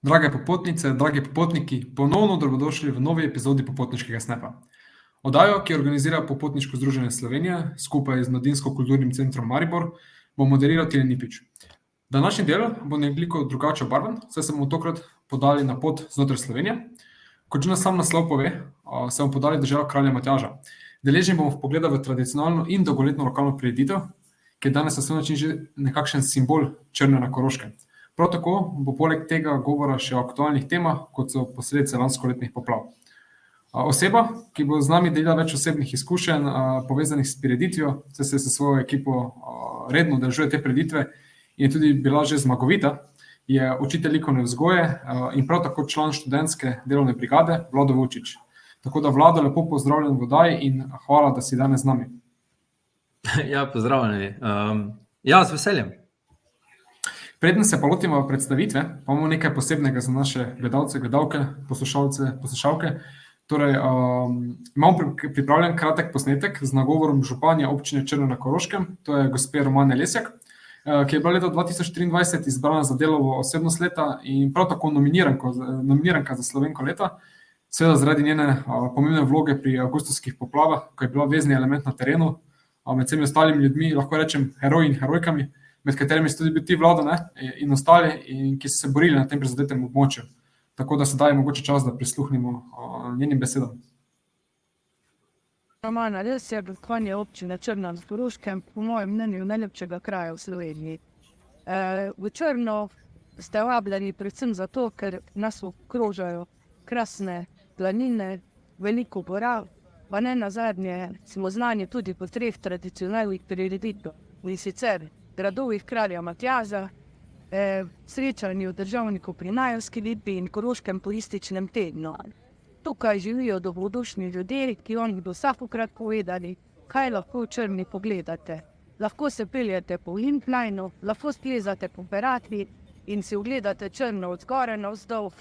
Drage popotnice, dragi popotniki, ponovno dobrodošli v novi epizodi Popotniškega snepa. Oddajo, ki organizira Popotniško združenje Slovenije skupaj z Mladinsko-kulturnim centrom Maribor, bo moderiral Tine Nipič. Današnji del bo nekoliko drugače obarvan, saj se bomo tokrat podali na pot znotraj Slovenije. Kot že nas sam naslov pove, se bomo podali v deželo kralja Matjaža. Deležni bomo vpogleda v tradicionalno in dolgoletno lokalno prireditev, ki je danes na svoj način že nekakšen simbol Črne na Koroškem. Prav tako bo poleg tega govora še o aktualnih temah, kot so posledice lanskoletnih poplav. Oseba, ki bo z nami delila več osebnih izkušenj povezanih s prireditvijo, saj se s svojo ekipo redno udeležuje te prireditve in je tudi bila že zmagovita, je učitelj likovne vzgoje in prav tako član študentske delovne brigade Vlado Vučić. Tako da, Vlado, lepo pozdravljen v oddaji in hvala, da si danes z nami. Ja, pozdravljeni. Ja, z veseljem. Preden se pa lotimo predstavitve, pa imamo nekaj posebnega za naše gledalce, gledalke, poslušalce, poslušalke. Torej, imamo pripravljen kratek posnetek z nagovorom županje občine Črna na Koroškem, to je gospe Romane Lesjak, ki je bila leta 2023 izbrana za delovo osebnost leta in prav tako nominiranka za Slovenko leta, seveda zaradi njene pomembne vloge pri avgustovskih poplavah, ko je bila vezni element na terenu, med vsemi ostalimi ljudmi, lahko rečem heroji in herojkami, med katerimi ste tudi ti, Vlado, in ostali, in ki so se borili na tem prizadetem območju. Tako da sedaj je mogoče čas, da prisluhnemo njenim besedam. Romana Lesjak, županja občine Črna na Koroškem, po mojem mnenju najlepšega kraja v Sloveniji. V Črno ste vabljeni predvsem zato, ker nas okrožajo krasne planine, veliko gora, pa ne nazadnje smo znani tudi po 3 tradicionalnih prireditvah, in sicer gradovih kralja Matjaža, srečanju državnikov pri Najevski lipi in Koroškem turističnem tednu. Tukaj živijo dobrodušni ljudje, ki vam bodo vsakokrat povedali, kaj lahko v Črni pogledate. Lahko se peljete po Limplajnu, lahko splezate po Peratvi in si ogledate Črno od zgoraj navzdol.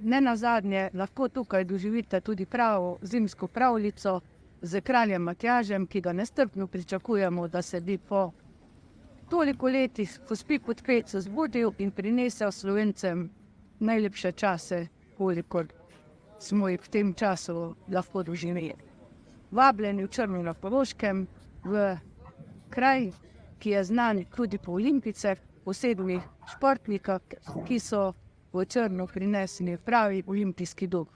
Ne nazadnje lahko tukaj doživite tudi pravo zimsko pravljico z kraljem Matjažem, ki ga nestrpno pričakujemo, da se bi po toliko letih, ko spi pod kreco, zbudil in prinesel Slovencem najlepše čase, kolikor smo jih v tem času lahko doživeli. Vabljeni v Črno na Koroškem, v kraj, ki je znan tudi po olimpijcih, posebnih športnikah, ki so v Črno prinesli pravi olimpijski duh.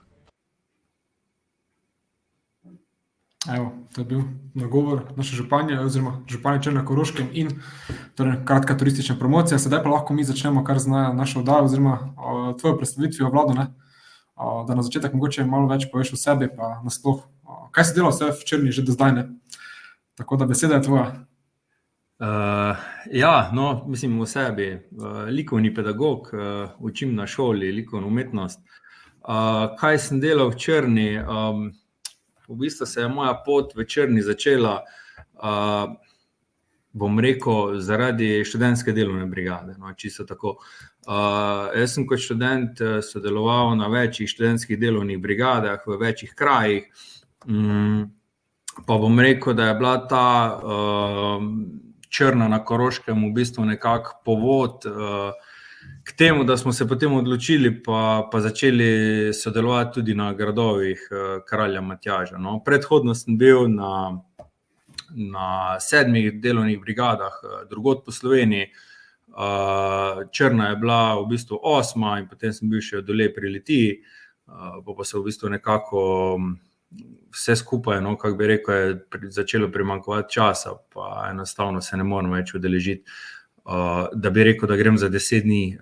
Evo, to je bil nagovor naše županje oziroma županje Črne na Koroškem in torej kratka turistična promocija. Sedaj pa lahko mi začnemo kar z našo oddajo oziroma tvojo predstavitvijo, Vlado, da na začetek mogoče malo več poveš o sebi pa nasploh. Kaj si delal vse v Črni že do zdaj, ne? Tako da beseda je tvoja. Ja, no, mislim o sebi. Likovni pedagog, učim na šoli likovno umetnost. Kaj sem delal v Črni? V bistvu se je moja pot v Črni začela, bom rekel, zaradi študentske delovne brigade. No, čisto tako. Jaz sem kot študent sodeloval na večjih študentskih delovnih brigadah v večjih krajih. Pa bom rekel, da je bila ta Črna na Koroškem v bistvu nekako povod k temu, da smo se potem odločili pa začeli sodelovati tudi na gradovih kralja Matjaža. No, predhodno sem bil na 7 delovnih brigadah drugod po Sloveniji. Črna je bila v bistvu 8. in potem sem bil še dole pri Litiji, pa se v bistvu nekako vse skupaj, no, kako bi rekel, je začelo primanjkovati časa, pa enostavno se ne morem več udeležiti. Da bi rekel, da grem za 10 dni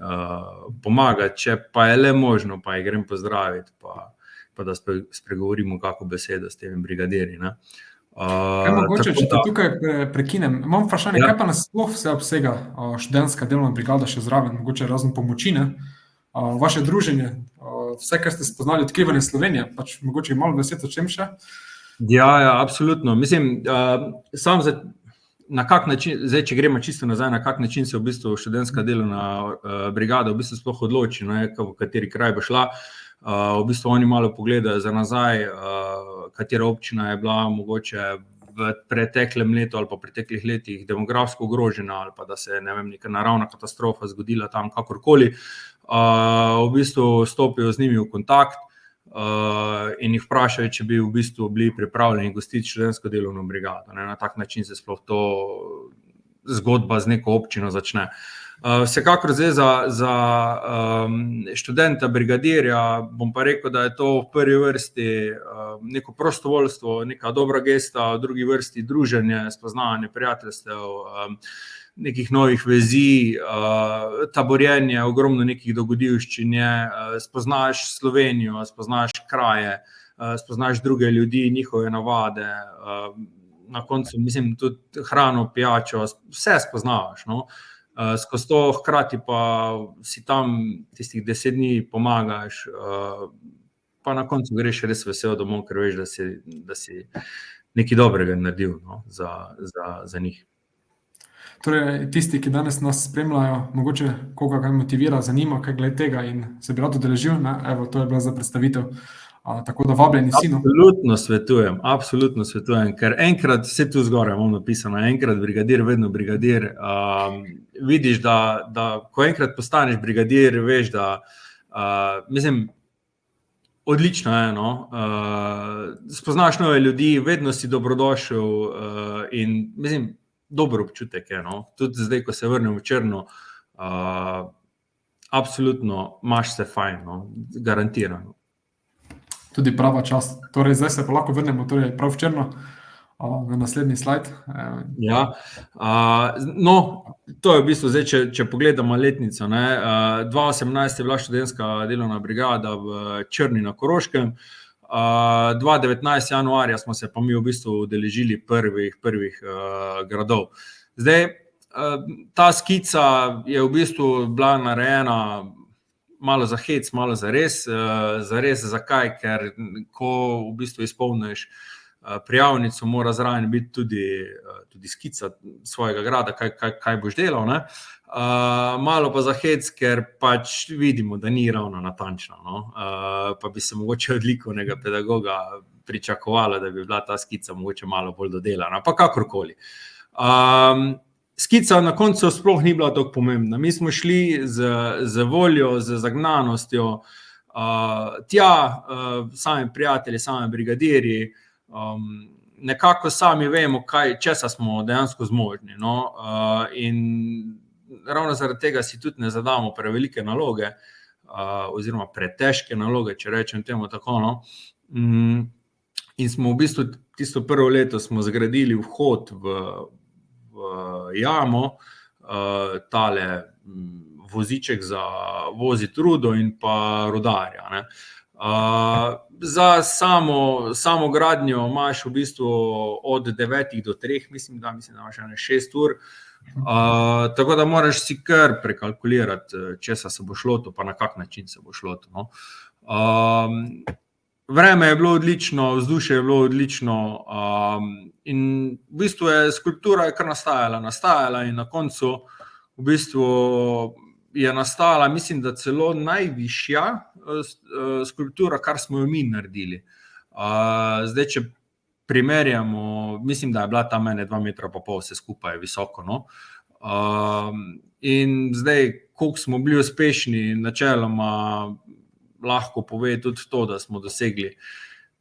pomagati, če pa je le možno, pa jih grem pozdraviti, pa da spregovorimo kako besedo s temi brigadirji. Kaj mogoče, če te tukaj prekinem, imam vprašanje, kaj pa nasploh vse obsega študentska delovna brigada še zraven, mogoče razne pomoči, ne? Vaše druženje, vse, kar ste spoznali, odkrivanje Slovenije, pač mogoče malo besed o čem še? Ja, absolutno. Mislim, na kak način, zdaj, če gremo čisto nazaj, na kak način se v bistvu študentska delovna brigada v bistvu sploh odloči, v kateri kraj bo šla. V bistvu oni malo pogledajo za nazaj, katera občina je bila mogoče v preteklem letu ali pa preteklih letih demografsko ogrožena ali pa da se, ne vem, neka naravna katastrofa zgodila tam kakorkoli. v bistvu stopijo z njimi v kontakt in jih vprašajo, če bi v bistvu bili pripravljeni gostiti študentsko delovno brigado. Na tak način se sploh to zgodba z neko občino začne. Vsekakor zdaj za študenta brigadirja bom pa rekel, da je to v prvi vrsti neko prostovoljstvo, neka dobra gesta, v drugi vrsti druženje, spoznavanje prijateljstev, nekih novih vezi, taborjenje, ogromno nekih dogodivščin je, spoznaš Slovenijo, spoznaš kraje, spoznaš druge ljudi, njihove navade, na koncu, mislim, tudi hrano, pijačo, vse spoznavaš, no. Skozi to hkrati pa si tam tistih 10 dni pomagaš, pa na koncu greš res vesel domov, ker veš, da si nekaj dobrega naredil, no, za njih. Torej, tisti, ki danes nas spremljajo, mogoče koga kaj motivira, zanima, kaj glede tega in se bi rad udeležil, ne? Evo, to je bila za predstavitev. Tako da vabljeni si. Absolutno svetujem, ker enkrat, vse tu zgoraj imam napisano, enkrat brigadir, vedno brigadir. Vidiš, da ko enkrat postaneš brigadir, veš, da, mislim, odlično je, no. Spoznaš nove ljudi, vedno si dobrodošel in, mislim, dober občutek je, no. Tudi zdaj, ko se vrnem v Črno, absolutno imaš se fajn, no, garantirano. Tudi prava čast. Torej, zdaj se pa lahko vrnemo prav v Črno, na naslednji slajd. Ja, no, to je v bistvu zdaj, če pogledamo letnico, ne, 2018 je bila študentska delovna brigada v Črni na Koroškem, 2019 januarja smo se pa mi v bistvu udeležili prvih gradov. Zdaj, ta skica je v bistvu bila narejena malo za hec, malo za res. Zakaj? Ker ko v bistvu izpolniš prijavnico, mora zraven biti tudi skica svojega grada, kaj boš delal, ne? Malo pa za hec, ker pač vidimo, da ni ravno natančno, no? Pa bi se mogoče od likovnega pedagoga pričakovalo, da bi bila ta skica mogoče malo bolj dodelana, pa kakorkoli. Skica na koncu sploh ni bila tako pomembna. Mi smo šli z voljo, z zagnanostjo, tja, sami prijatelji, sami brigadirji, nekako sami vemo, česa smo dejansko zmožni, no? In ravno zaradi tega si tudi ne zadamo prevelike naloge, oziroma pretežke naloge, če rečem temu tako, no. In smo v bistvu tisto prvo leto smo zgradili vhod v jamo, tale voziček za voziti rudo in pa rudarja, ne. Za samo gradnjo imaš v bistvu od 9 do 3, mislim, da imaš 6 ur, tako da moraš si kar prekalkulirati, česa se bo šlo, pa na kak način se bo šlo, no. Vreme je bilo odlično, vzdušje je bilo odlično, in v bistvu je skulptura kar nastajala in na koncu v bistvu je nastala, mislim, da celo najvišja skulptura, kar smo jo mi naredili. Zdaj, če primerjamo, mislim, da je bila tam 2,5 metra vse skupaj visoko, no. In zdaj, koliko smo bili uspešni, načeloma lahko pove tudi to, da smo dosegli.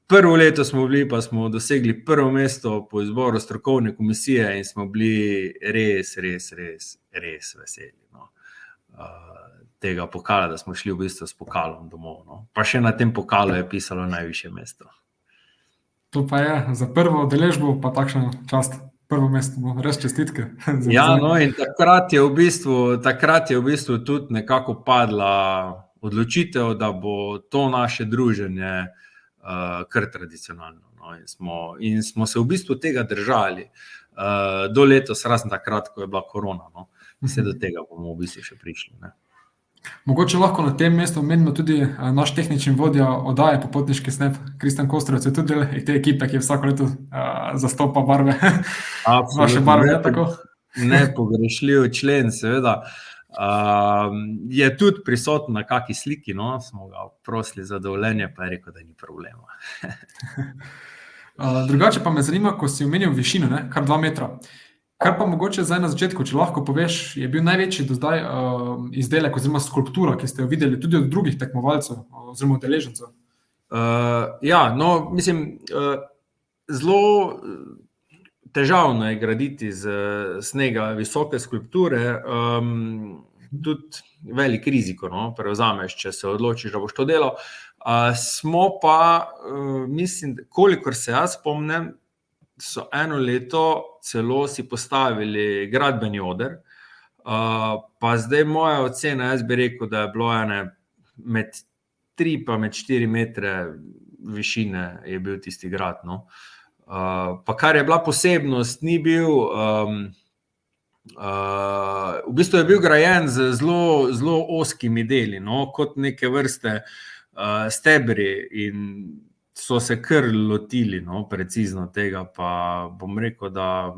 Prvo leto smo bili, pa smo dosegli prvo mesto po izboru strokovne komisije in smo bili res veseli, no. Tega pokala, da smo šli v bistvu s pokalom domov, no. Pa še na tem pokalu je pisalo najvišje mesto. To pa je za prvo udeležbo, pa takšna čast, prvo mesto, no, res čestitke. Ja, no, in takrat je v bistvu tudi nekako padla odločitev, da bo to naše druženje kar tradicionalno, no, in smo se v bistvu tega držali do letos, razen takrat, ko je bila korona, no. Vse do tega bomo v bistvu še prišli, ne. Mogoče lahko na tem mestu omenimo tudi naš tehnični vodja oddaje Popotniški snep, Kristjan Kostrovec, je tudi del te ekipe, ki vsako leto zastopa barve. Vaše barve, je tako? Nepogrešljiv člen, seveda. Je tudi prisoten na kaki sliki, no, smo ga prosili za dovoljenje, pa je rekel, da ni problema. Drugače pa me zanima, ko si omenil višino, ne, kar 2 metra. Kar pa mogoče zdaj na začetku, če lahko poveš, je bil največji do zdaj izdelek oziroma skulptura, ki ste jo videli tudi od drugih tekmovalcev oziroma udeležencev? Zelo težavno je graditi z snega visoke skulpture, tudi velik riziko, prevzameš, če se odločiš, da boš to delal. Smo pa, mislim, kolikor se jaz spomnim, so eno leto celo si postavili gradbeni oder, pa zdaj moja ocena, jaz bi rekel, da je bilo med 3 pa med 4 metre višine je bil tisti grad. Pa kar je bila posebnost, ni bil, v bistvu je bil grajen z zelo ozkimi deli, kot neke vrste stebri in so se kar lotili, precizno tega, pa bom rekel, da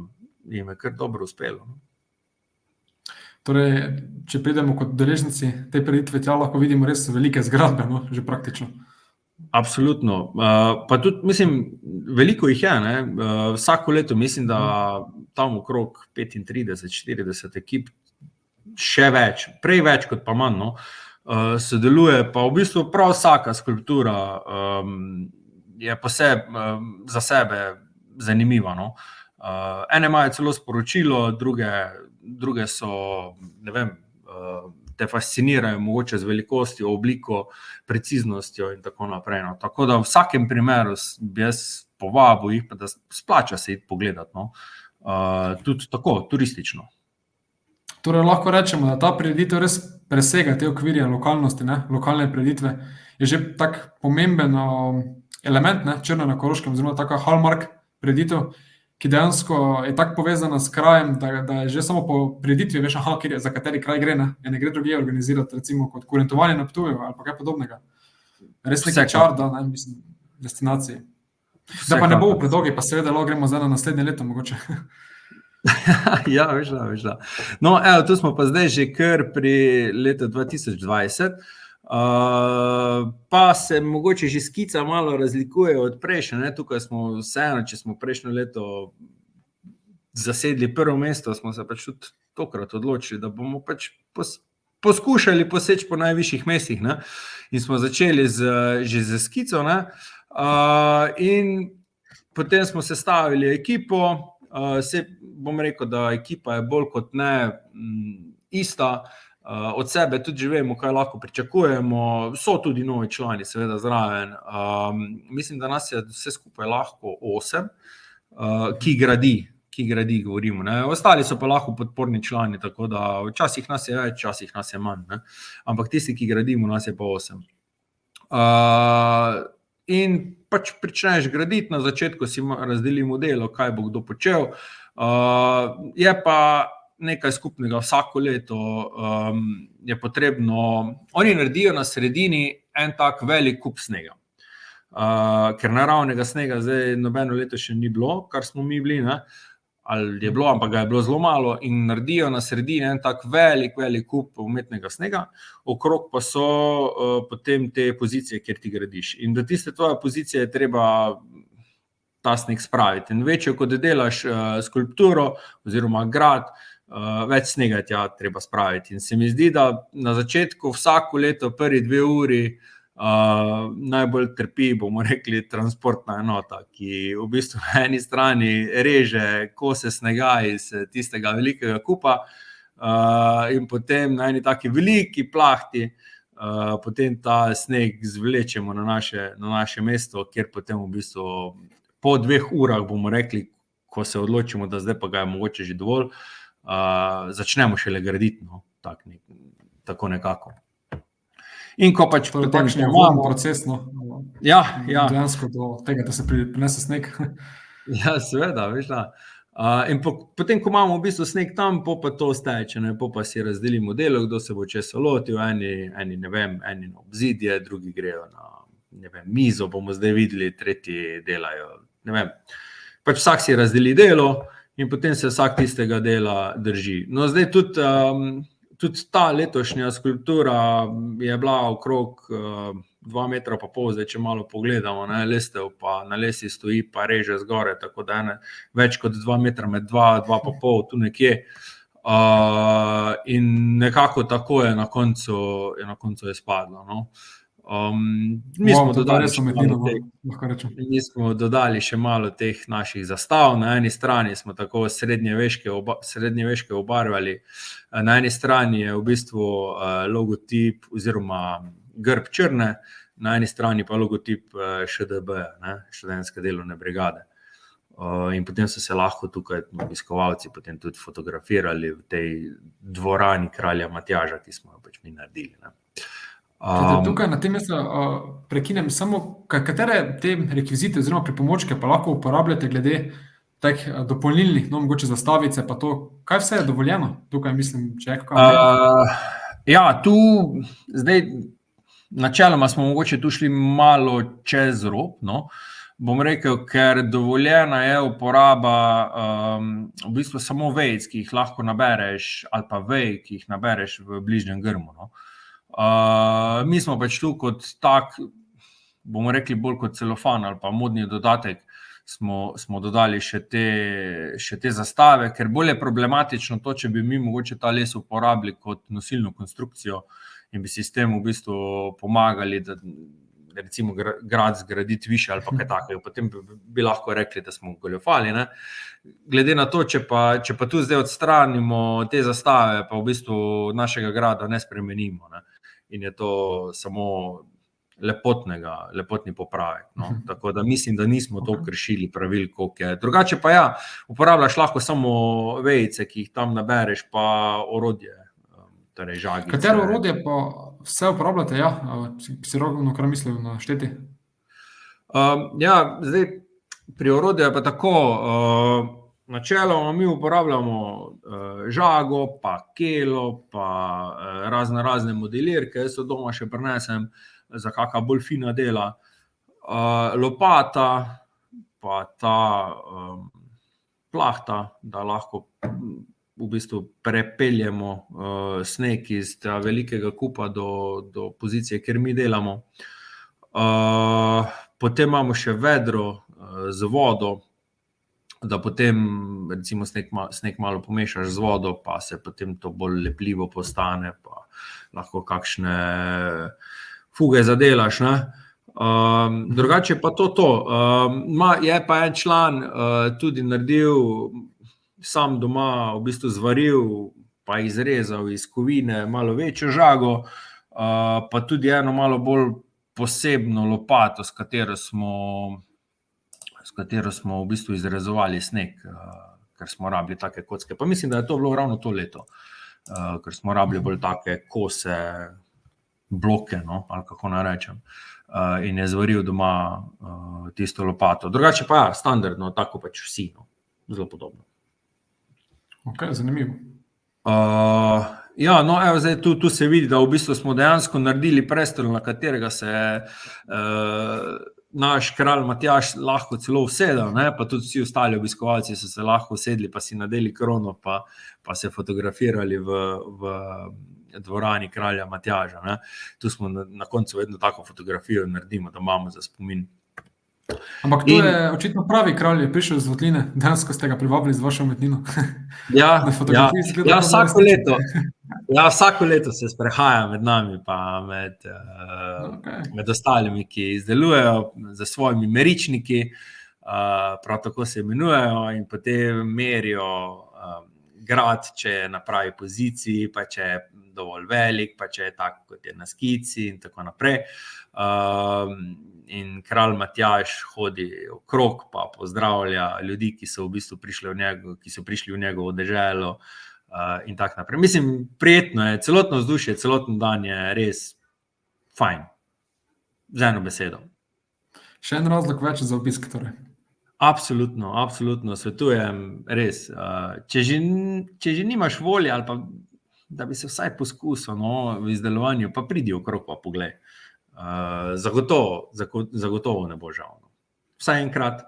jim je kar dobro uspelo. Torej, če pridemo kot udeleženci te prireditve, tja lahko vidimo res velike zgradbe, že praktično. Absolutno. Pa tudi, mislim, veliko jih je, vsako leto mislim, da tam okrog 35-40 ekip, še več, prej več kot pa manj, sodeluje, pa v bistvu prav vsaka skulptura je za sebe zanimiva. Ene imajo celo sporočilo, druge so, ne vem, te fascinirajo mogoče z velikostjo, obliko, preciznostjo in tako naprej. Tako da v vsakem primeru bi jaz povabil jih, pa da splača se iti pogledati. Tudi tako, turistično. Torej lahko rečemo, da ta prireditev res presega te okvirje lokalnosti, lokalne prireditve. Je že tak pomemben element, Črna na Koroškem, oziroma taka hallmark prireditev, ki dejansko je tako povezana s krajem, da je že samo po prireditvi veš, za kateri kraj gre, ne gre drugje organizirati, recimo kot kurentovanje na Ptuju ali pa kaj podobnega. Res neki čar, da, mislim, destinaciji. Da pa ne bo predolgi, pa seveda lahko gremo zdaj na naslednje leto mogoče. Ja, veš da. No, evo, tu smo pa zdaj že kar pri letu 2020, pa se mogoče že skica malo razlikuje od prejšnje. Tukaj smo vseeno, če smo prejšnjo leto zasedli prvo mesto, smo se pač tudi tokrat odločili, da bomo pač poskušali poseči po najvišjih mestih, in smo začeli že z skico, in potem smo sestavili ekipo. Bom rekel, da ekipa je bolj kot ne ista, od sebe tudi že vemo, kaj lahko pričakujemo, so tudi novi člani seveda zraven. Mislim, da nas je vse skupaj lahko 8, ki gradi, govorimo. Ostali so pa lahko podporni člani, tako da včasih nas je več, včasih nas je manj. Ampak tisti, ki gradimo, nas je pa 8. In pač pričneš graditi, na začetku si razdelimo delo, kaj bo kdo počel. Je pa nekaj skupnega vsako leto, je potrebno, oni naredijo na sredini en tak velik kup snega. Ker naravnega snega zdaj nobeno leto še ni bilo, kar smo mi bili, ali je bilo, ampak ga je bilo zelo malo, in naredijo na sredini en tak velik kup umetnega snega, okrog pa so potem te pozicije, kjer ti gradiš. In do tiste tvoje pozicije je treba ta sneg spraviti. In večjo, kot delaš skulpturo oziroma grad, več snega tja treba spraviti. In se mi zdi, da na začetku vsako leto prvi 2 uri najbolj trpi, bomo rekli, transportna enota, ki v bistvu na eni strani reže kose snega iz tistega velikega kupa, in potem na eni taki veliki plahti potem ta sneg zvlečemo na naše mesto, kjer potem v bistvu po 2 urah, bomo rekli, ko se odločimo, da zdaj pa ga je mogoče že dovolj, začnemo šele graditi, tako nekako. In ko pač potem takšen je vodni proces, Ja. Dejansko do tega, da se prinese sneg. Ja, seveda, veš da. In potem, ko imamo v bistvu sneg tam, pa to steče, pa si razdelimo delo, kdo se bo česa lotil, eni ne vem, eni na obzidje, drugi grejo na mizo, bomo zdaj videli, tretji delajo, ne vem. Pač vsak si razdeli delo in potem se vsak tistega dela drži. No, zdaj tudi ta letošnja skulptura je bila okrog 2,5 metra, zdaj če malo pogledamo, ne, lestev pa na lesi stoji, pa reže zgore, tako da je več kot 2 metra med 2,5, tu nekje. In nekako tako je na koncu izpadlo. No. Mi smo dodali še malo teh naših zastav. Na eni strani smo tako srednjeveške obarvali. Na eni strani je v bistvu logotip oziroma grb Črne, na eni strani pa logotip ŠDB, študentske delovne brigade. In potem so se lahko tukaj obiskovalci potem tudi fotografirali v tej dvorani kralja Matjaža, ki smo jo pač mi naredili. Tukaj na tem mestu prekinem samo, katere te rekvizite oziroma pripomočke pa lahko uporabljate glede tak dopolnilnih, no mogoče zastavice pa to, kaj vse je dovoljeno tukaj, mislim, če je ja, tu zdaj načeloma smo mogoče tu šli malo čez rob, no. Bom rekel, ker dovoljena je uporaba v bistvu samo vejic, ki jih lahko nabereš, ali pa vej, ki jih nabereš v bližnjem grmu. No. Mi smo pač tu kot tak, bomo rekli bolj kot celofan ali pa modni dodatek, smo dodali še te zastave, ker bolj je problematično to, če bi mi mogoče ta les uporabili kot nosilno konstrukcijo in bi si s tem v bistvu pomagali, da recimo grad zgraditi više ali pa kaj takega, potem bi lahko rekli, da smo goljufali. Ne? Glede na to, če pa tu zdaj odstranimo te zastave, pa v bistvu našega grada ne spremenimo. Ne? In je to samo lepotni popravek. No? Tako da mislim, da nismo to kršili pravil, koliko je. Drugače pa ja, uporabljaš lahko samo vejice, ki jih tam nabereš, pa orodje. Torej žagice. Katero orodje pa vse uporabljate? Ja, si ravno kar mislil našteti? Ja, zdaj pri orodju je pa tako, načeloma mi uporabljamo žago, pa kelo, pa razne modelirke, jaz od doma še prinesem za kakšna bolj fina dela, lopata, pa ta plahta, da lahko v bistvu prepeljemo sneg iz velikega kupa do pozicije, kjer mi delamo. Potem imamo še vedro z vodo, da potem recimo sneg malo pomešaš z vodo, pa se potem to bolj lepljivo postane, pa lahko kakšne fuge zadelaš. Ne? Drugače pa to. Je pa en član tudi naredil sam doma, v bistvu zvaril, pa izrezal iz kovine malo večjo žago, pa tudi eno malo bolj posebno lopato, s katero smo v bistvu izrezovali sneg, ker smo rabili take kocke. Pa mislim, da je to bilo ravno to leto, ker smo rabili bolj take kose bloke, no, ali kako naj rečem. In je zvaril doma tisto lopato. Drugače pa ja, standardno, tako pač vsi, no, zelo podobno. Ok, zanimivo. Ja, no, evo, zdaj tu se vidi, da v bistvu smo dejansko naredili prestol, na katerega se naš kralj Matjaž lahko celo usedel, ne? Pa tudi vsi ostali obiskovalci so se lahko usedli, pa si nadeli krono, pa se fotografirali v dvorani kralja Matjaža. Ne? Tu smo na koncu vedno tako fotografijo naredimo, da imamo za spomin. Ampak to je očitno pravi kralj, je prišel iz Votline, dejansko ste ga privabili z vašo umetnino. Ja, vsako leto se sprehaja med nami, pa med ostalimi, ki izdelujejo za svojimi meričniki, prav tako se imenujejo in potem merijo grad, če je na pravi poziciji, pa če je dovolj velik, pa če je tako, kot je na skici in tako naprej. In kralj Matjaž hodi okrog, pa pozdravlja ljudi, ki so v bistvu prišli v njegovo deželo in tako naprej. Mislim, prijetno je, celotno vzdušje, celoten dan je res fajn. Z eno besedo. Še en razlog več za obisk, torej. Absolutno svetujem, res. Če že nimaš volje ali pa da bi se vsaj poskusil v izdelovanju, pa pridi okrog pa poglej. Zagotovo ne bo žal. Vsaj enkrat.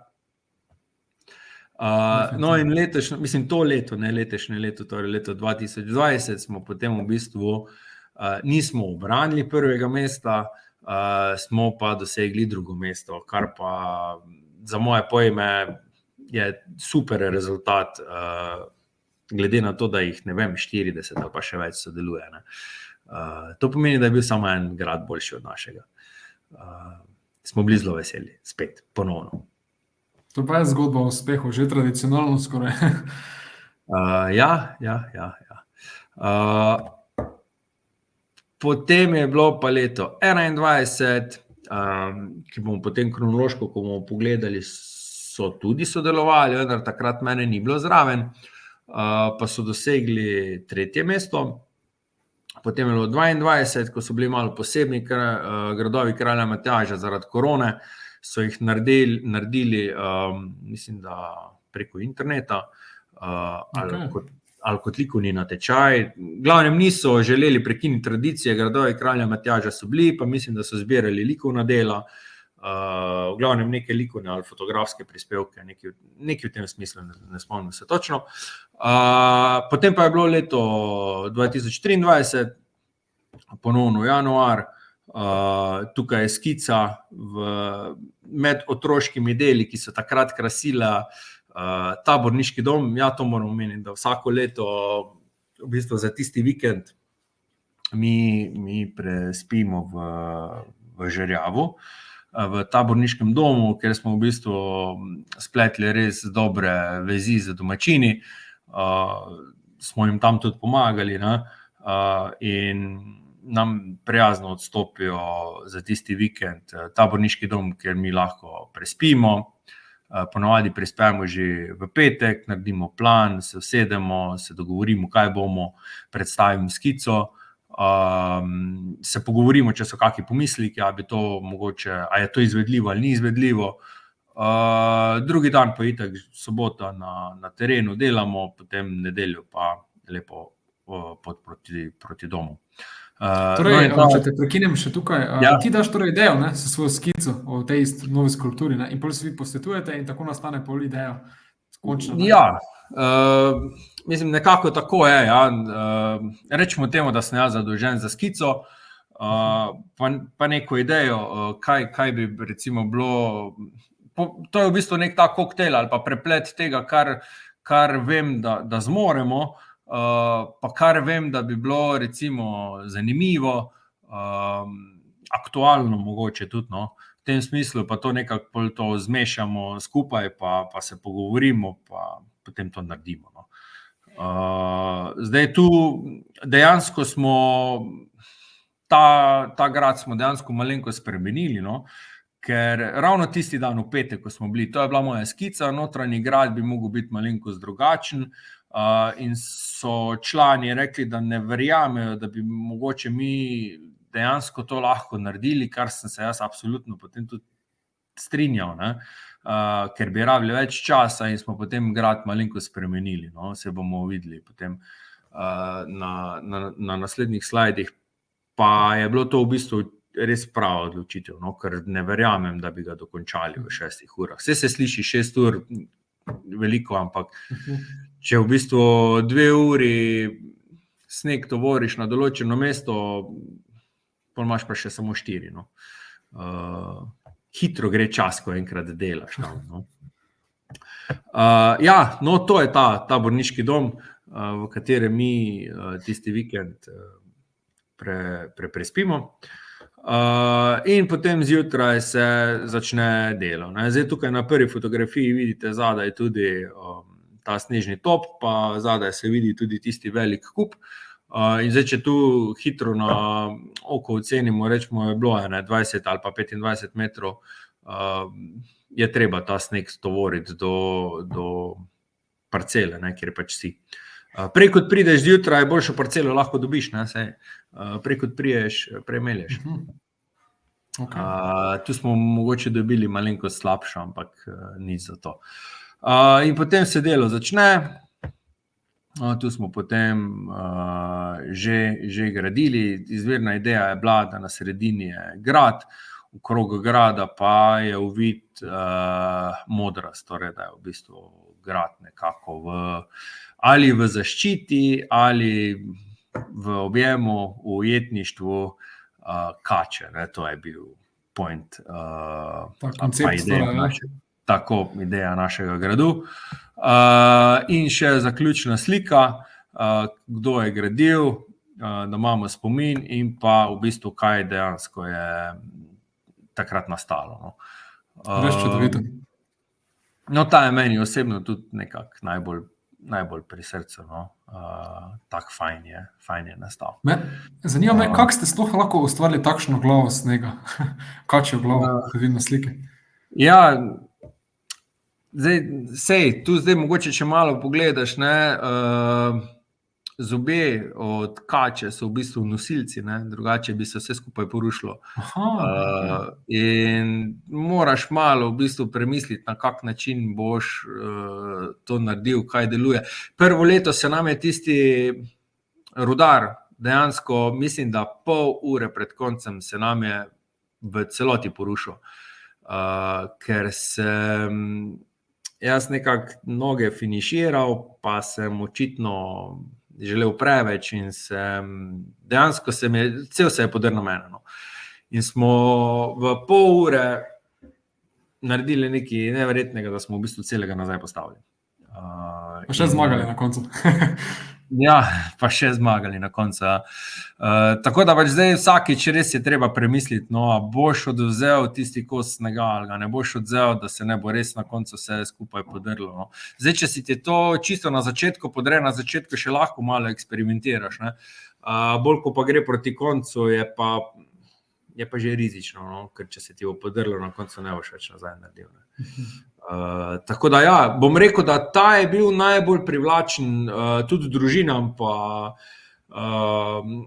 No in letošnje, mislim to leto, ne letošnje leto, torej leto 2020 smo potem v bistvu nismo obranili prvega mesta, smo pa dosegli drugo mesto, kar pa za moje pojme je super rezultat, glede na to, da jih, ne vem, 40 ali pa še več sodeluje. Ne. To pomeni, da je bil samo en grad boljši od našega. Smo bili zelo veseli, spet, ponovno. To pa je zgodba o uspehu, že tradicionalno skoraj. Ja. Potem je bilo pa leto 2021, ki bomo potem kronološko, ko bomo pogledali, so tudi sodelovali, vendar takrat mene ni bilo zraven, pa so dosegli 3. mesto. Potem je bilo 22, ko so bili malo posebni gradovi kralja Matjaža zaradi korone, so jih naredili, mislim, da preko interneta, ali kot likovni natečaj. V glavnem niso želeli prekiniti tradicije, gradovi kralja Matjaža so bili, pa mislim, da so zbirali likovna dela, v glavnem neke likovne ali fotografske prispevke, nekaj v tem smislu, ne spomnim se točno. Potem pa je bilo leto 2023, ponovno januar, tukaj je skica med otroškimi deli, ki so takrat krasila taborniški dom. Ja, to moram omeniti, da vsako leto, v bistvu za tisti vikend, mi prespimo v Žerjavu, v taborniškem domu, ker smo v bistvu spletli res dobre vezi z domačini, smo jim tam tudi pomagali, ne? In nam prijazno odstopijo za tisti vikend taborniški dom, kjer mi lahko prespimo. Ponavadi prispemo že v petek, naredimo plan, se usedemo, se dogovorimo, kaj bomo, predstavimo skico, se pogovorimo, če so kakšni pomisleki, ali je to izvedljivo ali ni izvedljivo. Drugi dan pa itak sobota na terenu delamo, potem nedeljo pa lepo pot proti domu. Torej, če te prekinem še tukaj, Ja. ti daš torej idejo, ne, s svojo skico o tej novi skulpturi, ne, in potem se vi posvetujete in tako nastane pol ideja. Končno, ne. Ja, mislim, nekako tako je. Ja. Rečemo temu, da sem jaz zadolžen za skico, pa neko idejo, kaj bi recimo bilo. To je v bistvu nek ta koktejl ali pa preplet tega, kar vem, da zmoremo, pa kar vem, da bi bilo recimo zanimivo, aktualno mogoče tudi, no. V tem smislu pa to nekako pol to zmešamo skupaj, pa se pogovorimo, pa potem to naredimo, no. Zdaj tu dejansko smo ta grad smo dejansko malenkost spremenili, no, ker ravno tisti dan v petek, ko smo bili, to je bila moja skica, notranji grad bi mogel biti malenkost drugačen, in so člani rekli, da ne verjamejo, da bi mogoče mi dejansko to lahko naredili, kar sem se jaz absolutno potem tudi strinjal, ne, ker bi rabili več časa in smo potem grad malenkost spremenili, no, se bomo videli potem na naslednjih slajdih. Pa je bilo to v bistvu res prava odločitev, no, ker ne verjamem, da bi ga dokončali v 6 urah. Vse se sliši 6 ur veliko, ampak če v bistvu 2 uri sneg tovoriš na določeno mesto, pol imaš pa še samo 4. No. Hitro gre čas, ko enkrat delaš tam. No. Ja, no, to je ta taborniški dom, v katerem mi tisti vikend prespimo. In potem zjutraj se začne delo. Zdaj tukaj na prvi fotografiji vidite zadaj tudi ta snežni top, pa zadaj se vidi tudi tisti velik kup. In zdaj, če tu hitro na oko ocenimo, rečemo, je bilo 20 ali pa 25 metrov, je treba ta sneg tovoriti do parcele, ne, kjer pač si. Prej kot prideš zjutraj, boljšo parcelo lahko dobiš, ne, saj prej kot priješ, prej melješ. Okay. Tu smo mogoče dobili malenkost slabšo, ampak nič za to. In potem se delo začne. Tu smo potem že gradili. Izvirna ideja je bila, da na sredini je grad, okrog grada pa je uvid modrast, torej da je v bistvu grad nekako ali v zaščiti, ali v objemu, v ujetništvu, kače, ne, to je bil point, koncept ideja našega gradu. In še zaključna slika, kdo je gradil, da imamo spomin in pa v bistvu, kaj dejansko je takrat nastalo. No. Res čudovito. No, ta je meni osebno tudi nekako najbolj pri srcu. No. Tak fajn je nastal. Zanima me, kako ste sploh lahko ustvarili takšno glavo snega? Kačjo glavo, ko vidim na slike? Ja, zdaj mogoče, če malo pogledaš, ne, zobje od kače so v bistvu nosilci, ne, drugače bi se vse skupaj porušilo. In moraš malo v bistvu premisliti, na kak način boš to naredil, kaj deluje. Prvo leto se nam je tisti rudar, dejansko mislim, da pol ure pred koncem se nam je v celoti porušil. Ker sem jaz nekako noge finiširal, pa sem očitno želel preveč in dejansko cel se je podrl na mene. No. In smo v pol ure naredili nekaj neverjetnega, da smo v bistvu celega nazaj postavili. Pa še zmagali na koncu. Ja, pa še zmagali na koncu. Tako da pač zdaj vsakič res je treba premisliti, no, a boš odvzel tisti kos snega ali ga ne boš odvzel, da se ne bo res na koncu vse skupaj podrlo. No. Zdaj, če si ti to čisto na začetku podre, na začetku še lahko malo eksperimentiraš. Ne. Bolj, ko pa gre proti koncu, je pa že rizično, no, ker če se ti bo podrlo, na koncu ne boš več nazaj naredil. Ne. Tako da ja, bom rekel, da ta je bil najbolj privlačen tudi družinam pa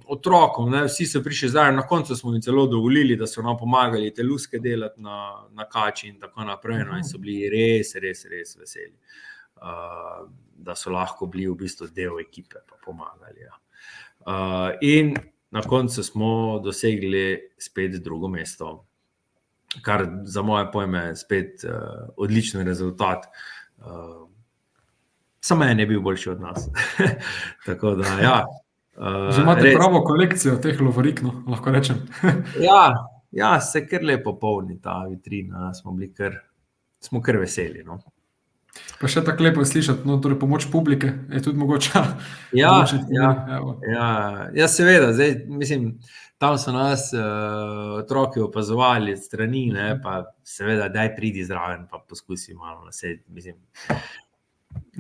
otrokom, ne, vsi so prišli zdaj, na koncu smo jim celo dovolili, da so nam pomagali te luske delati na kači in tako naprej, no, in so bili res veseli, da so lahko bili v bistvu del ekipe pa pomagali. Ja. In na koncu smo dosegli spet drugo mesto. Kar za moje pojme je spet odličen rezultat. Samo en je bil boljši od nas. Tako da, ja. Že imate pravo kolekcijo teh lovorik, no, lahko rečem. Ja, se kar lepo polni ta vitrina, smo kar veseli. No. Pa še tako lepo je slišati, no, torej pomoč publike je tudi mogoče. Ja, seveda, zdaj, mislim, tam so nas otroki opazovali strani, ne, pa seveda, daj pridi zraven, pa poskusi malo nasediti, mislim,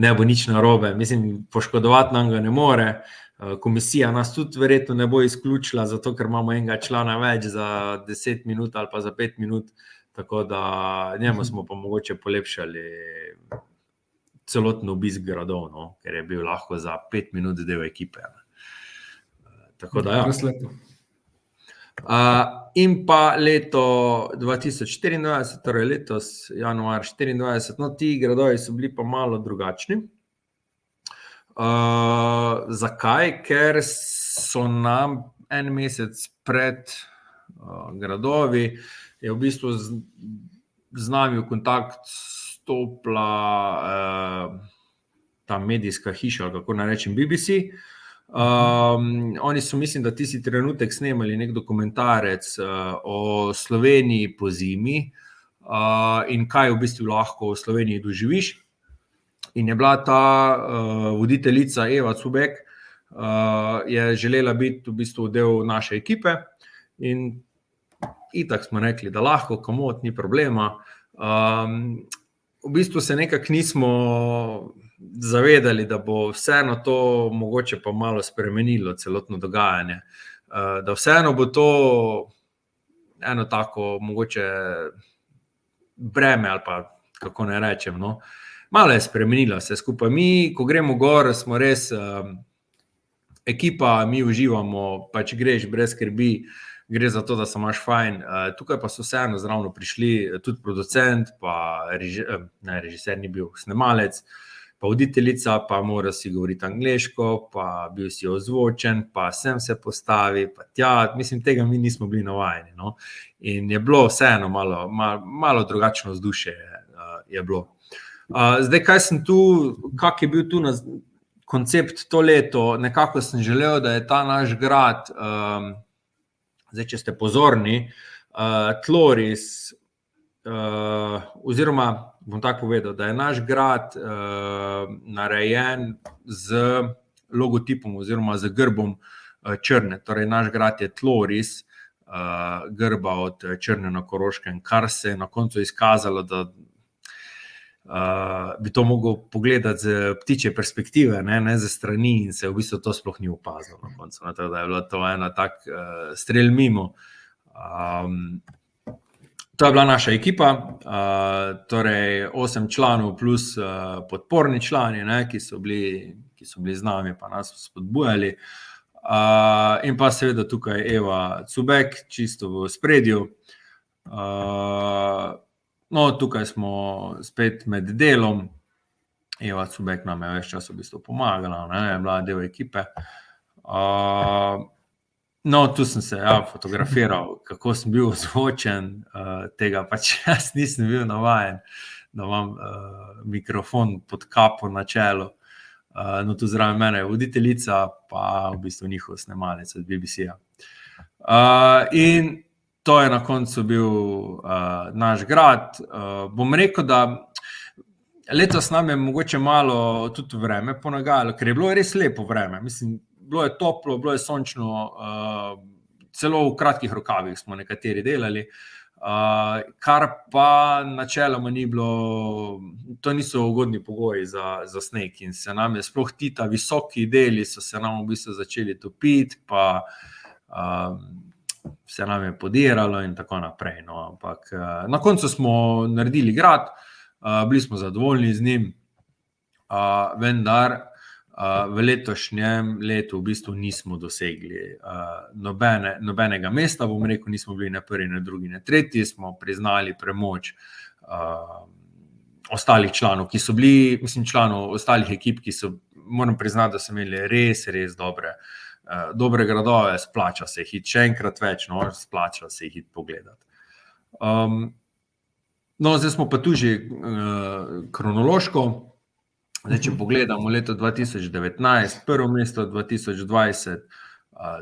ne bo nič narobe, mislim, poškodovati nam ga ne more, komisija nas tudi verjetno ne bo izključila, zato ker imamo enega člana več za 10 minut ali pa za 5 minut, tako da njemu smo pa mogoče polepšali celoten obisk gradov, no, ker je bil lahko za 5 minut del ekipe. Tako da, ja. In pa leto 2024, torej letos, januar 2024, no, ti gradovi so bili pa malo drugačni. Zakaj? Ker so nam en mesec pred gradovi je v bistvu z nami v kontakt stopila ta medijska hiša, kako naj rečem, BBC. Oni so, mislim, da tisti trenutek snemali nek dokumentarec o Sloveniji po zimi in kaj v bistvu lahko v Sloveniji doživiš. In je bila ta voditeljica Eva Cubek, je želela biti v bistvu del naše ekipe in itak smo rekli, da lahko, komot, ni problema. V bistvu se nekako nismo zavedali, da bo vseeno to mogoče pa malo spremenilo celotno dogajanje. Da vseeno bo to eno tako mogoče breme ali pa, kako ne rečem, no. Malo je spremenilo vse skupaj. Mi, ko gremo gor, smo res ekipa, mi uživamo, pa če greš brez skrbi, gre za to, da se imaš fajn. Tukaj pa so vseeno zravno prišli tudi producent, pa režiser ni bil, snemalec, pa voditeljica, pa mora si govoriti angleško, pa bil si ozvočen, pa sem se postavi, pa tja, mislim, tega mi nismo bili navajeni. No? In je bilo vseeno malo drugačno vzdušje je bilo. Zdaj, kak je bil tu koncept to leto, nekako sem želel, da je ta naš grad Zdaj, če ste pozorni, tloris, oziroma bom tako povedal, da je naš grad narejen z logotipom oziroma z grbom Črne. Torej, naš grad je tloris grba od Črne na Koroškem, kar se je na koncu izkazalo, da bi to mogel pogledati z ptičje perspektive, ne z strani, in se v bistvu to sploh ni opazilo na koncu. Tako da je bilo to ena tak strel mimo. To je bila naša ekipa, torej 8 članov plus podporni člani, ne, ki so bili z nami pa nas spodbujali. In pa seveda tukaj Eva Cubek, čisto v spredju. No, tukaj smo spet med delom. Eva Cubek nam je ves čas v bistvu pomagala, ne, je bila del ekipe. No, tu sem se fotografiral, kako sem bil ozvočen, tega pač jaz nisem bil navajen, da imam mikrofon pod kapo na čelu. No, tu zraven mene je voditeljica, pa v bistvu njihov snemalec od BBC-ja. In to je na koncu bil naš grad. Bom rekel, da letos nam je mogoče malo tudi vreme ponagajalo, ker je bilo res lepo vreme. Mislim, bilo je toplo, bilo je sončno, celo v kratkih rokavih smo nekateri delali, kar pa načeloma ni bilo, to niso ugodni pogoji za sneg, in se nam je sploh ti ta visoki deli so se nam v bistvu začeli topiti, pa se nam je podiralo in tako naprej. No, ampak na koncu smo naredili grad, bili smo zadovoljni z njim, vendar v letošnjem letu v bistvu nismo dosegli nobenega mesta, bom rekel, nismo bili ne prvi, ne drugi, ne tretji, smo priznali premoč ostalih članov, ki so bili, mislim, članov ostalih ekip, ki so, moram priznati, da so imeli res dobre gradove, splača se jih iti še enkrat več, no, splača se jih iti pogledati. No, zdaj smo pa tu že kronološko. Zdaj, če pogledamo leto 2019, prvo mesto 2020,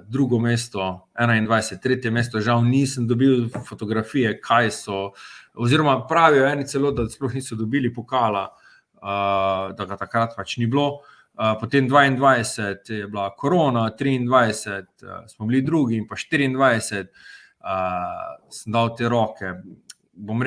drugo mesto 2021, tretje mesto, žal nisem dobil fotografije, kaj so, oziroma pravijo eni celo, da sploh niso dobili pokala, da ga takrat pač ni bilo. Potem 2022 je bila korona, 2023 smo bili drugi in pa 2024 sem dal te roke. Bom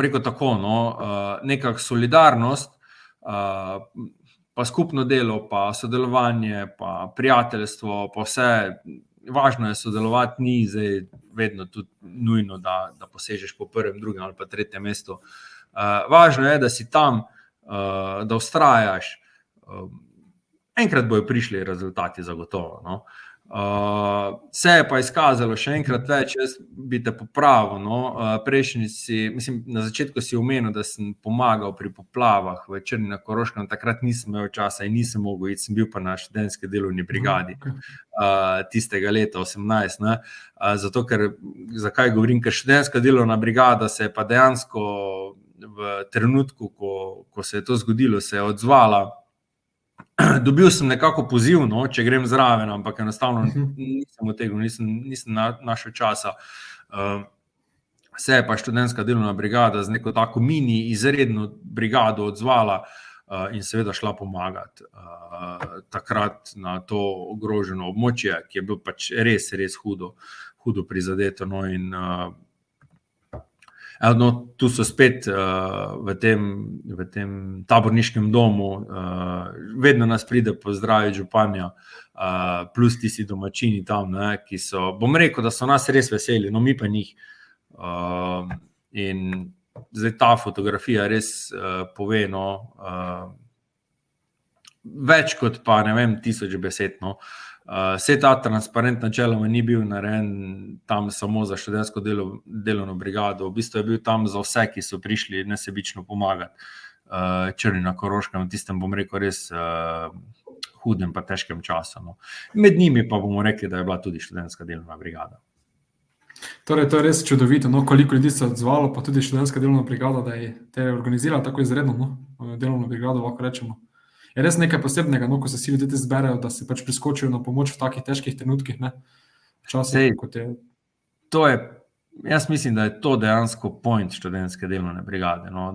rekel tako, no, nekak solidarnost, pa skupno delo, pa sodelovanje, pa prijateljstvo, pa vse, važno je sodelovati, ni zdaj vedno tudi nujno, da posežeš po prvem, drugem ali pa tretjem mestu. Važno je, da si tam, da vztrajaš. Enkrat bojo prišli rezultati zagotovo, no. Se je pa izkazalo še enkrat več, jaz bi te popravil, no. Na začetku si omenil, da sem pomagal pri poplavah v Črni na Koroškem, takrat nisem imel časa in nisem mogel iti, sem bil pa na študentski delovni brigadi tistega leta 18, ne. Zato, zakaj govorim, ker študentska delovna brigada se je pa dejansko v trenutku, ko se je to zgodilo, se je odzvala. Dobil sem nekako poziv, no, če grem zraven, ampak enostavno nisem otegnil, nisem našel časa. Se je pa študentska delovna brigada z neko tako mini izredno brigado odzvala in seveda šla pomagati takrat na to ogroženo območje, ki je bilo pač res hudo prizadeto. No, in tu so spet v tem taborniškem domu, vedno nas pride pozdraviti županja, plus tisti domačini tam, ne, ki so, bom rekel, da so nas res veseli, no, mi pa njih. In zdaj ta fotografija res pove, no, več kot pa, ne vem, 1000 besed, no. Vse ta transparent načeloma ni bil narejen tam samo za študentsko delovno brigado, v bistvu je bil tam za vse, ki so prišli nesebično pomagati Črni na Koroškem, v tistem, bom rekel, res hudem pa težkem času, no. Med njimi pa bomo rekli, da je bila tudi študentska delovna brigada. Torej, to je res čudovito, no, koliko ljudi se je odzvalo, pa tudi študentska delovna brigada, da je organizirala tako izredno, no, delovno brigado, lahko rečemo. Je res nekaj posebnega, no, ko se vsi ljudje zberejo, da se pač priskočijo na pomoč v takih težkih trenutkih, ne. časih, Sej, kot je. jaz mislim, da je to dejansko point študentske delovne brigade, no?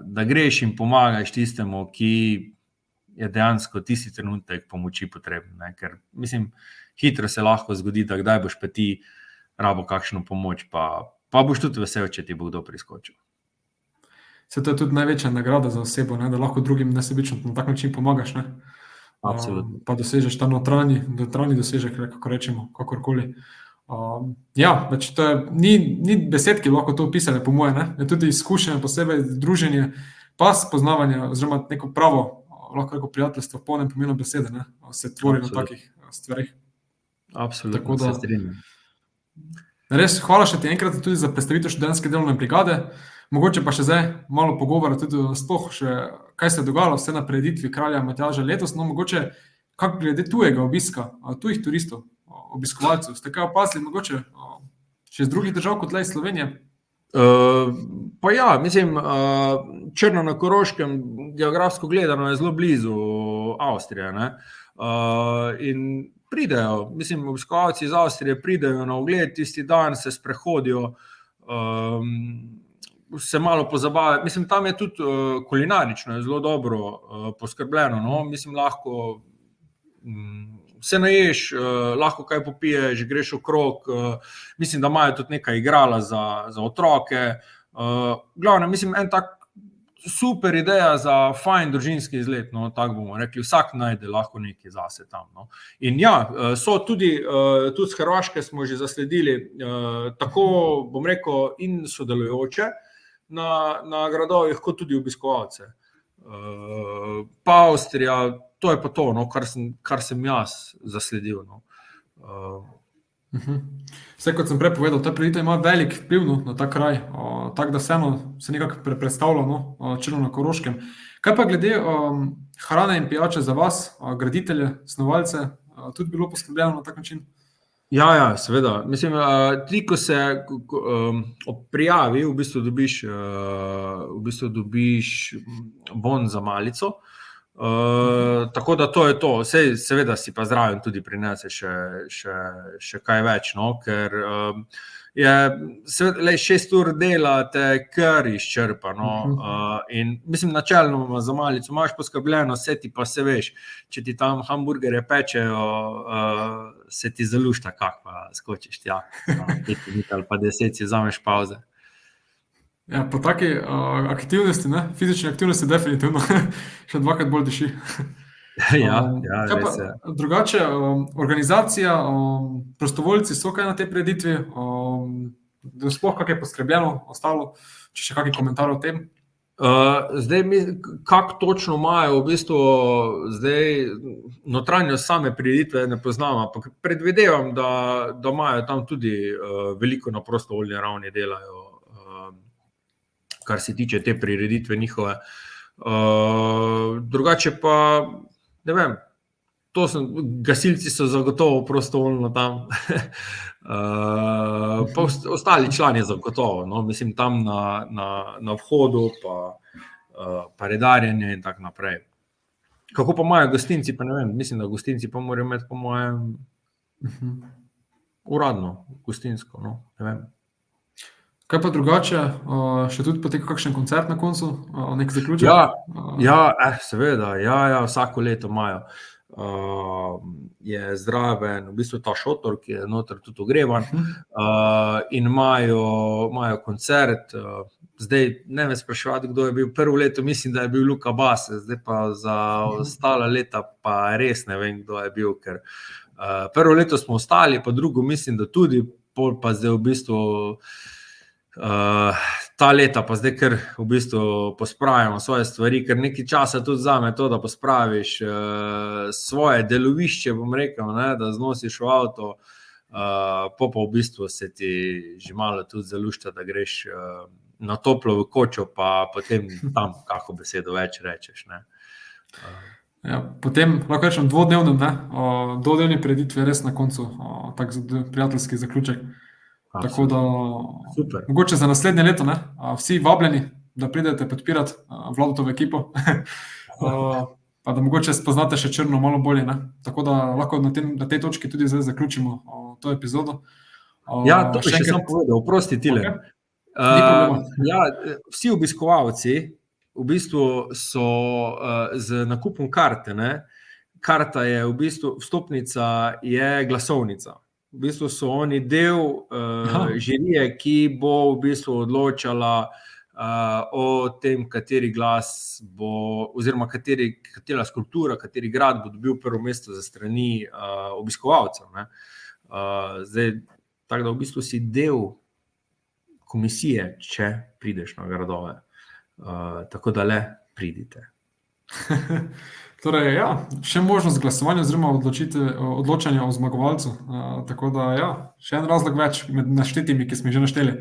Da greš in pomagaš tistemu, ki je dejansko tisti trenutek pomoči potreben. Ne? Ker mislim, hitro se lahko zgodi, da kdaj boš pa ti rabo kakšno pomoč, pa boš tudi vesel, če ti bo kdo priskočil. Se to je tudi največja nagrada za osebo, ne? Da lahko drugim nesebično na tak način pomagaš. Ne? Absolutno. Pa dosežeš ta notranji dosežek, kako rečemo, kakorkoli. Ja, pač to je, ni besed, ki lahko to opisali, po moje, ne? Je tudi izkušnja, posebej druženje, pa spoznavanje, oziroma neko pravo, lahko reko prijateljstvo v polnem pomenu besede, ne? Se tvori na takih stvarih. Absolutno, Tako da- se strinjam. Res, hvala še ti enkrat tudi za predstavitev študentske delovne brigade. Mogoče pa še zdaj malo pogovora tudi sploh še, kaj se je dogajalo vse na prireditvi Kralja Matjaža letos, no mogoče kak glede tujega obiska, tujih turistov, obiskovalcev. Ste kaj opazili mogoče še iz drugih držav kot le iz Slovenije? Pa ja, mislim, Črna na Koroškem, geografsko gledano, je zelo blizu Avstrije, ne? In pridejo, mislim, obiskovalci iz Avstrije pridejo na ogled, tisti dan se sprehodijo, se malo pozabavajo. Mislim, tam je tudi kulinarično je zelo dobro poskrbljeno, no? Mislim, lahko se naješ, lahko kaj popiješ, greš okrog, mislim, da imajo tudi nekaj igrala za otroke. Glavno, mislim, en tak super ideja za fajn družinski izlet, no, tako bomo rekli, vsak najde lahko nekaj zase tam, no. In ja, so tudi z Hrvaške smo že zasledili, tako, bom rekel, in sodelujoče na gradovih, kot tudi obiskovalce. Pa Avstrija, to je pa to, no, kar sem jaz zasledil, no. Vse, kot sem prej povedal, ta prireditev ima velik vpliv na ta kraj, tako da vseeno se nekako predstavlja, no, Črno na Koroškem. Kaj pa glede hrane in pijače za vas, graditelje, snovalce, tudi bilo poskrbljeno na tak način? Ja, seveda. Mislim, ti, ko se ob prijavi, v bistvu dobiš bon za malico, tako da to je to. Sej, seveda si pa zraven tudi prinese še kaj več, no? Ker je 6 ur dela te kar izčrpa, no? In mislim, načelno za malico imaš poskrbljeno, se ti pa se veš, če ti tam hamburgerje pečejo, se ti zalušta, kak pa skočiš tja, 5 minut ali pa 10 si vzameš pauze. Ja, po taki aktivnosti, ne, fizični aktivnosti definitivno še dvakrat bolj diši. Ja, Kaj pa res je. drugače, organizacija, prostovoljci so kaj na tej prireditvi, sploh kak je poskrbljeno ostalo, če še kakšen komentar o tem? Zdaj, kako točno imajo v bistvu zdaj notranjost same prireditve ne poznam, ampak predvidevam, da imajo tam tudi veliko na prostovoljni ravni delajo, kar se tiče te prireditve njihove. Drugače pa, ne vem, gasilci so zagotovo prostovoljno tam, pa ostali člani zagotovo, no, mislim tam na vhodu, pa redarjenje in tako naprej. Kako pa imajo gostinci, pa ne vem, mislim, da gostinci pa morajo imeti po mojem uradno gostinsko, no, ne vem. Kaj pa drugače, še tudi poteka kakšen koncert na koncu, nek zaključek? Seveda, vsako leto imajo. Je zraven, v bistvu ta šotor, ki je noter tudi ogrevan, in imajo koncert. Zdaj, ne me spraševati, kdo je bil prvo leto, mislim, da je bil Luka Base, zdaj pa za ostala leta pa res ne vem, kdo je bil, ker prvo leto smo ostali, pa drugo mislim, da tudi, pol pa zdaj v bistvu ta leta pa zdaj kar v bistvu pospravimo svoje stvari, ker nekaj časa tudi vzame to, da pospraviš svoje delovišče, bom rekel, ne, da znosiš v avto, pa v bistvu se ti že malo tudi zalušta, da greš na toplo v kočo, pa potem tam kako besedo več rečeš, ne. Ja, potem lahko rečem dvodnevni prireditvi res na koncu, tak prijateljski zaključek. Tako da, Super. mogoče za naslednje leto, ne, vsi vabljeni, da pridete podpirati Vladotovo ekipo. pa da mogoče spoznate še Črno malo bolje. Ne? Tako da lahko na tej točki tudi zdaj zaključimo to epizodo. Ja, to bi še sam povedal, oprosti Tile. Okay. Ni problema. Ja, vsi obiskovalci v bistvu so z nakupom karte, ne? Karta je v bistvu, vstopnica je glasovnica. V bistvu so oni del žirije, ki bo v bistvu odločala o tem, kateri glas bo, oziroma katera skulptura, kateri grad bo dobil prvo mesto za strani obiskovalcev. Ne? Zdaj, tako da v bistvu si del komisije, če prideš na gradove. Tako da le pridite. Torej, ja, še možnost glasovanja oziroma odločanja o zmagovalcu. Tako da, ja, še en razlog več med naštetimi, ki smo že našteli.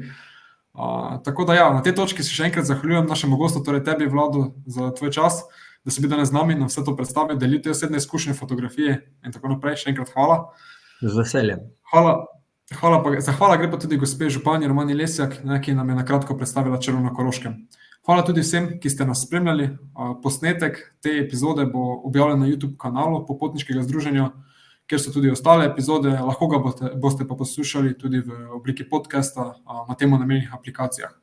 Tako da, ja, na tej točki se še enkrat zahvaljujem našemu gostu, torej tebi, Vladu, za tvoj čas, da si bil danes z nami, nam vse to predstavil, delite osebne izkušnje, fotografije in tako naprej. Še enkrat hvala. Z veseljem. Zahvala gre pa tudi gospe županji Romani Lesjak, ki nam je na kratko predstavila Črno na Koroškem. Hvala tudi vsem, ki ste nas spremljali. Posnetek te epizode bo objavljen na YouTube kanalu Popotniškega združenja, kjer so tudi ostale epizode, lahko ga boste pa poslušali tudi v obliki podcasta na temu namenjenih aplikacijah.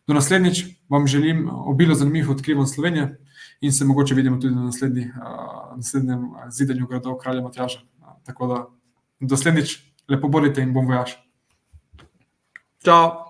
Do naslednjič vam želim obilo zanimivih odkrivanj Slovenije in se mogoče vidimo tudi na naslednjem zidanju gradov Kralja Matjaža. Tako da, do naslednjič, lepo bodite in bon vojaž. Čau!